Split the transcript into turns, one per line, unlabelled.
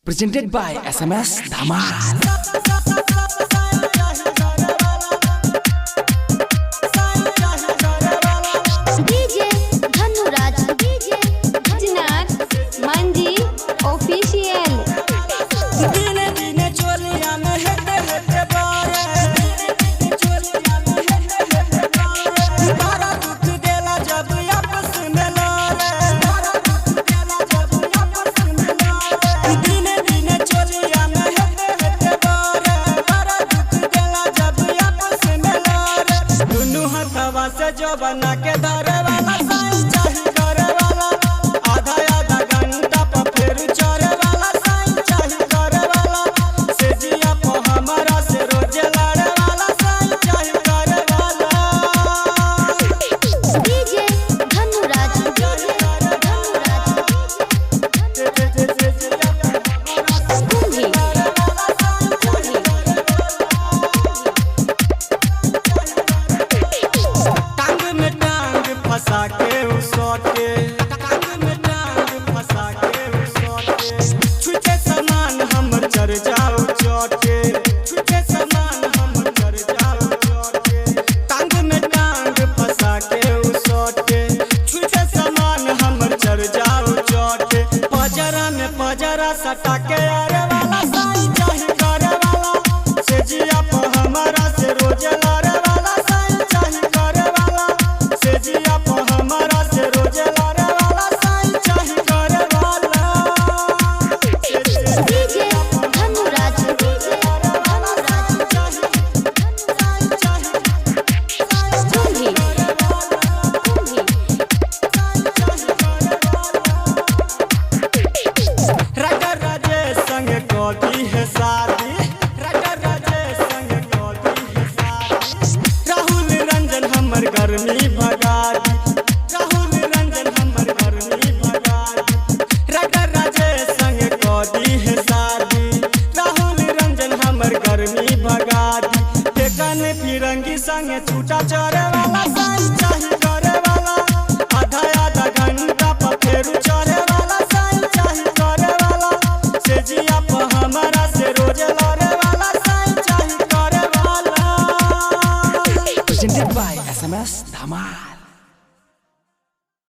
Presented by SMS Dhamal.
जो बना के धरे वाला साईं चाही करे वाला आधा आधा घंटा पर फिर चढ़े वाला साईं चाही करे वाला से जिया को हमारा से रोज लड़े वाला साईं चाही करे वाला
डीजे धनुराज
फंसा के उसोटे टांग में टांग फंसा के उसोटे छुटे सामान हमर चढ़ जाओ चोटे छुटे सामान हमर चढ़ जाओ चोटे टांग में टांग फंसा के उसोटे छुटे सामान हमर चढ़ जाओ चोटे पजरा में पजरा सटा के आरे वाला साईं चाही करे वाला से जिया पर हमारा से रोज लड़े वाला साईं चाही करे वाला से जिया हमारा से रोज लड़े वाला साईं चाही करे वाला
डीजे धनुराज
राजा राजेश संग कोती है शादी राजा राजेश संग कोती है शादी राहुल रंजन हमर गर्मी भगा दी राहुल रंजन हमर गर्मी भगा दी राजा राजेश संग कोती है शादी राहुल रंजन हमर गर्मी भगा दी ठेकान फिरंगी संग छूटा चढ़े वाला साईं चाही करे वाला आधा आधा घंटा पर फेर चढ़े वाला साईं चाही करे वाला से जिया पर हमारा से रोज लड़े वाला साईं चाही करे वाला
Presented by SMS Dhamal.